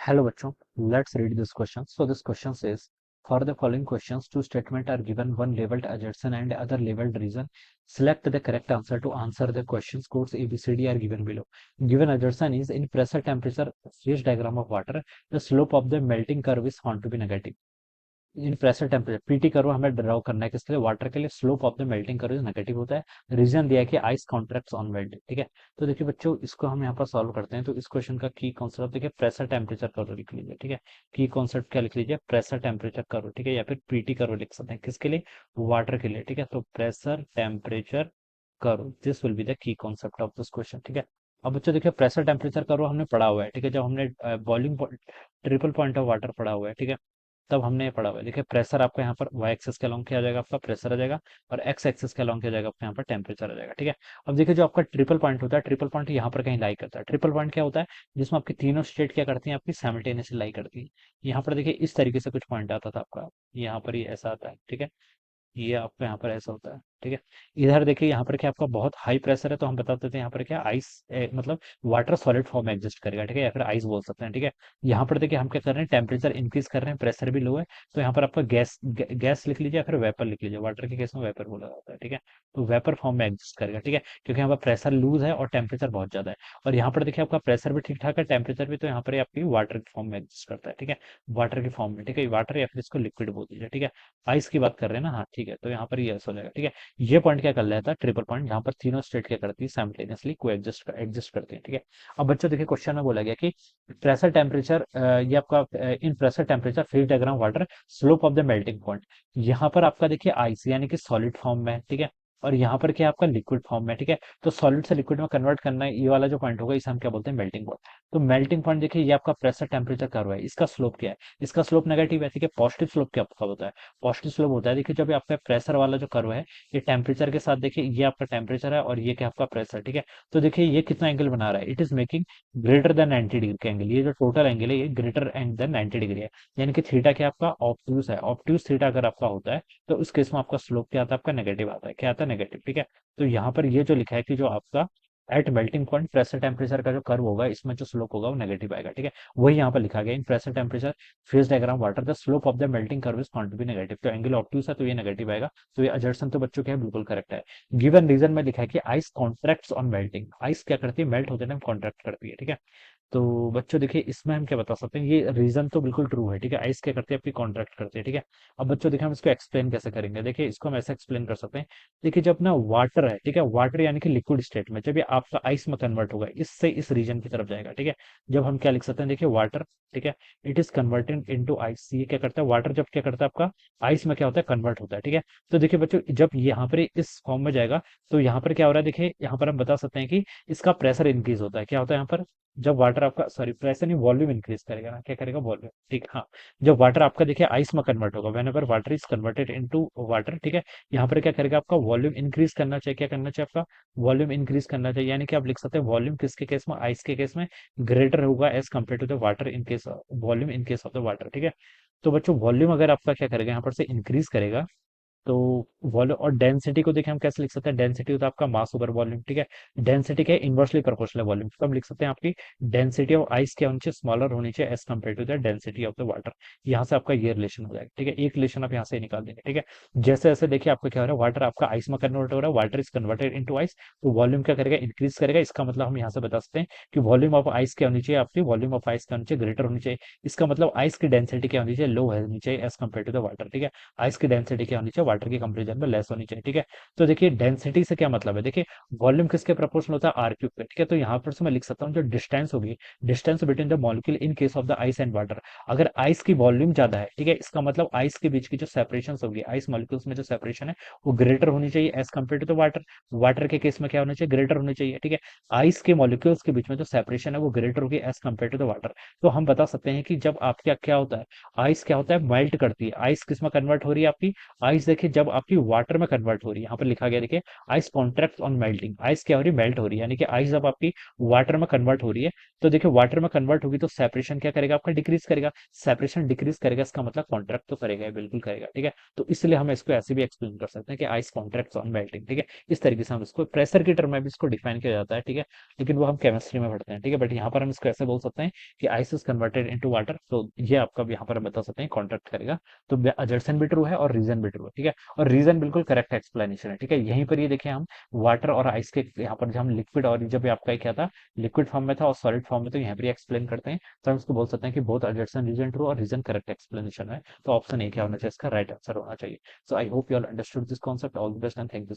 Hello बच्चों, let's read this question. So this question says, for the following questions, two statements are given, one labeled adjacent and other labeled region. Select the correct answer to answer the questions. Codes A, B, C, D are given below. Given adjacent is in pressure temperature phase diagram of water, the slope of the melting curve is found to be negative. In pressure temperature PT curve हमें draw करना है किसके लिए, water के लिए। Slope of the melting curve negative होता है। Reason दिया है कि आइस कॉन्ट्रैक्ट्स ऑन मेल्टिंग। ठीक है, तो देखिए बच्चों, इसको हम यहाँ पर सॉल्व करते हैं। तो इस क्वेश्चन का की कॉन्सेप्ट देखिए, प्रेशर टेम्परेचर कर्व लिख लीजिए। ठीक है, की कॉन्सेप्ट क्या लिख लीजिए, प्रेशर टेम्परेचर कर्व। ठीक है, या फिर पीटी कर्व लिख सकते हैं किसके लिए, वाटर के लिए। ठीक है, तो pressure temperature curve, this will be the key concept of this question. ठीक है, अब बच्चों देखिए, प्रेशर टेम्परेचर कर्व हमने पढ़ा हुआ है। ठीक है, जब हमने boiling triple point of water पढ़ा हुआ है। ठीक है, तब हमने ये पढ़ा हुआ है। देखिए प्रेशर आपका यहाँ पर वाई एक्सेस के अलॉन्ग किया जाएगा, आपका प्रेशर आ जाएगा, और एक्स एक्सेस के अलॉन्ग किया जाएगा, आपका यहाँ पर टेम्परेचर आ जाएगा। ठीक है, अब देखिए जो आपका ट्रिपल पॉइंट होता है, ट्रिपल पॉइंट यहाँ पर कहीं लाई करता है। ट्रिपल पॉइंट क्या होता है, जिसमें आपकी तीनों स्टेट क्या करती हैं, आपकी साइमल्टेनियसली लाई करती है। यहाँ पर देखिए इस तरीके से कुछ पॉइंट आता था आपका, यहाँ पर ये ऐसा आता है। ठीक है, ये आपका यहाँ पर ऐसा होता है। ठीक है, इधर देखिए यहाँ पर क्या आपका बहुत हाई प्रेशर है, तो हम बता देते हैं यहाँ पर क्या आइस मतलब वाटर सॉलिड फॉर्म में एग्जिस्ट करेगा। ठीक है, या फिर आइस बोल सकते हैं। ठीक है, यहाँ पर देखिए हम क्या कर रहे हैं, टेम्परेचर इंक्रीज कर रहे हैं, प्रेशर भी लो है, तो यहाँ पर आपका गैस लिख लीजिए या फिर वेपर लिख लीजिए। वाटर के केस में वेपर बोला जाता है। ठीक है, तो वेपर फॉर्म में एग्जिस्ट करेगा। ठीक है, क्योंकि यहाँ पर प्रेशर लूज है और टेम्परेचर बहुत ज्यादा है। और यहाँ पर देखिए आपका प्रेशर भी ठीक ठाक है, टेम्परेचर भी, तो यहाँ पर ये आपकी वाटर के फॉर्म में एग्जिस्ट करता है। ठीक है, वाटर के फॉर्म में। ठीक है, वाटर या फिर इसको लिक्विड बोल दीजिए। ठीक है, आइस की बात कर रहे हैं ना, हाँ ठीक है, तो यहाँ पर ये ऐसा हो जाएगा। ठीक है, ये पॉइंट क्या कर लेता है, ट्रिपल पॉइंट, जहां पर तीनों स्टेट क्या करती है, साइमल्टेनियसली को एग्जिस्ट करते हैं। ठीक है, अब बच्चों देखिए क्वेश्चन में बोला गया कि प्रेशर टेम्परेचर, ये आपका इन pressure temperature phase diagram water slope of the melting point. यहाँ पर आपका देखिए आइस यानी कि सॉलिड फॉर्म में है। ठीक है, और यहाँ पर क्या है, आपका लिक्विड फॉर्म में। ठीक है, तो सॉलिड से लिक्विड में कन्वर्ट करना है, ये वाला जो पॉइंट होगा इसे हम क्या बोलते हैं, मेल्टिंग पॉइंट। तो मेल्टिंग पॉइंट देखिए, ये आपका प्रेशर टेम्परेचर कर्व है, इसका स्लोप क्या है, इसका स्लोप नेगेटिव है। ठीक है, पॉजिटिव स्लोप क्या आपका होता है, पॉजिटिव स्लोप होता है। देखिए जब आपका प्रेशर वाला जो कर्व है, ये टेम्परेचर के साथ, देखिए ये आपका टेम्परेचर है और ये क्या आपका प्रेशर। ठीक है, तो देखिए ये कितना एंगल बना रहा है, it is making greater than 90 degree का एंगल। ये जो टोटल एंगल है, ये ग्रेटर एंड देन 90 डिग्री है। यानी कि थीटा क्या आपका ऑब्ट्यूज है, ऑब्ट्यूज थीटा अगर आपका होता है, तो उस केस में आपका स्लोप क्या आता है, आपका नेगेटिव आता है। क्या आता है, नेगेटिव। ठीक है, तो यहाँ पर ये जो लिखा है कि जो आपका at melting point pressure temperature का जो कर्व होगा, इसमें जो स्लोप होगा वो नेगेटिव आएगा। ठीक है, वही यहाँ पर लिखा गया, in pressure temperature phase diagram water the slope of the melting curve is found to be negative. तो एंगल ऑब्ट्यूज है, तो ये नेगेटिव आएगा। तो ये अजर्सन तो बच्चों क्या है, बिल्कुल करेक्ट है। गिवन रीजन में लिखा है कि ice contracts on melting, ice क्या करती है, मेल्ट होते टाइम कॉन्ट्रैक्ट करती है। ठीक है, तो बच्चों देखिए इसमें हम क्या बता सकते हैं, ये रीजन तो बिल्कुल ट्रू है। ठीक है, आइस क्या करती है, आपकी कॉन्ट्रैक्ट करती है। ठीक है, अब बच्चों देखिए हम इसको एक्सप्लेन कैसे करेंगे। देखिए इसको हम ऐसे एक्सप्लेन कर सकते हैं, देखिए जब ना वाटर है, ठीक है, वाटर यानी कि लिक्विड स्टेट में, जब ये आपका आइस में कन्वर्ट होगा, इससे इस रीजन की तरफ जाएगा। ठीक है, जब हम क्या लिख सकते हैं, देखिए वाटर, ठीक है, it is converted into ice. ये क्या करता है, वाटर जब क्या करता है आपका आइस में क्या होता है, कन्वर्ट होता है। ठीक है, तो देखिए बच्चों, जब यहाँ पर इस फॉर्म में जाएगा, तो यहाँ पर क्या हो रहा है, देखिए यहाँ पर हम बता सकते हैं कि इसका प्रेशर इंक्रीज होता है। क्या होता है यहाँ पर, जब वाटर आपका, सॉरी प्रेशर नहीं, वॉल्यूम इंक्रीज करेगा ना, क्या करेगा, वॉल्यूम। ठीक, हाँ, जब वाटर आपका देखिए आइस में कन्वर्ट होगा, when ever water is converted into water. ठीक है, यहाँ पर क्या करेगा, आपका वॉल्यूम इंक्रीज करना चाहिए। क्या करना चाहिए, आपका वॉल्यूम इंक्रीज करना चाहिए। यानी कि आप लिख सकते हैं वॉल्यूम किसके केस में, आइस के केस में ग्रेटर होगा as compared to the water in case, volume in case of the water. ठीक है, तो बच्चों वॉल्यूम अगर आपका क्या करेगा, यहाँ पर से इंक्रीज करेगा, तो वॉल्यूम और डेंसिटी को देखिए हम कैसे लिख सकते हैं, डेंसिटी होता है आपका मास ओवर वॉल्यूम। ठीक है, डेंसिटी क्या है, इनवर्सली प्रोपोर्शनल वॉल्यूम। तो हम लिख सकते हैं आपकी डेंसिटी ऑफ आइस क्या होनी चाहिए, स्मॉलर होनी चाहिए as compared to the density of the water. यहाँ से आपका ये रिलेशन हो जाएगा। ठीक है, एक रिलेशन आप यहाँ से निकाल देंगे। ठीक है, जैसे जैसे देखिए आपका क्या हो रहा है, वाटर आपका आइस में कन्वर्ट हो रहा है, water is converted into ice, तो वॉल्यूम क्या करेगा, इंक्रीज करेगा। इसका मतलब हम यहाँ से बता सकते हैं कि वॉल्यूम ऑफ आइस क्या होनी चाहिए, आपकी वॉल्यूम ऑफ आइस क्या होनी चाहिए, ग्रेटर होनी चाहिए। इसका मतलब आइस की डेंसिटी क्या होनी चाहिए, लो होनी चाहिए as compared to the water. ठीक है, आइस की डेंसिटी क्या होनी चाहिए, वाटर के कंपेरिजन में लेस होनी चाहिए। ठीक है, तो देखिए डेंसिटी से क्या मतलब है, देखिए वॉल्यूम किसके प्रोपोर्शनल होता है, आर क्यूब पे। ठीक है, तो यहाँ पर से मैं लिख सकता हूँ जो डिस्टेंस होगी, distance between the molecule in case of the ice and water. अगर आइस की वॉल्यूम ज्यादा है, ठीक है, इसका मतलब आइस के बीच की जो सेपरेशन होगी, आइस मॉलिक्यूल्स में जो सेपरेशन है, वो ग्रेटर होनी चाहिए as compared to the water. Water के केस में क्या होना चाहिए, ग्रेटर होनी चाहिए। ठीक है, आइस के मॉलिक्यूल्स के बीच में जो सेपरेशन है वो ग्रेटर होगी as compared to the water. तो हम बता सकते हैं कि जब आपका क्या होता है, आइस क्या होता है, मेल्ट करती है। आइस किस में कन्वर्ट हो रही है आपकी, आइस देखिए जब आपकी वाटर में कन्वर्ट हो रही है। यहाँ पर लिखा गया देखिए, ice contract on melting, ice क्या हो रही है, मेल्ट हो रही है, यानी कि आइस जब आपकी वाटर में कन्वर्ट हो रही है, तो देखिए वाटर में कन्वर्ट होगी तो सेपरेशन क्या करेगा, आपका डिक्रीज करेगा, सेपरेशन डिक्रीज करेगा, इसका मतलब कॉन्ट्रैक्ट तो करेगा ही, बिल्कुल करेगा, ठीक है। तो इसलिए हम इसको ऐसे भी एक्सप्लेन कर सकते हैं कि आइस कॉन्ट्रैक्ट्स ऑन मेल्टिंग, ठीक है। इस तरीके से हम इसको प्रेशर की टर्म में भी इसको डिफाइन किया जाता है, ठीक है, लेकिन वो हम केमिस्ट्री में पढ़ते हैं, ठीक है। बट यहाँ पर हम इसको ऐसे बोल सकते हैं कि ice is converted into water, तो ये आपका यहाँ पर हम बता सकते हैं कॉन्ट्रैक्ट करेगा। तो अजर्सन भी ट्रू है और रीजन भी ट्रू है, ठीक है, और रीजन बिल्कुल करेक्ट एक्सप्लेनेशन है, ठीक है। यहीं पर ये देखिए हम वाटर और आइस के यहाँ पर जब हम लिक्विड और जब आपका क्या था, लिक्विड फॉर्म में था और सॉलिड फॉर्म में, तो यहाँ पर एक्सप्लेन करते हैं, तो हम इसको बोल सकते हैं कि बोथ अजर्सन रीजन ट्रू और रीजन करेक्ट एक्सप्लेनेशन है। तो ऑप्शन ए क्या होना चाहिए, इसका राइट आंसर होना चाहिए। So I hope you all understood this concept. All the best and thank you.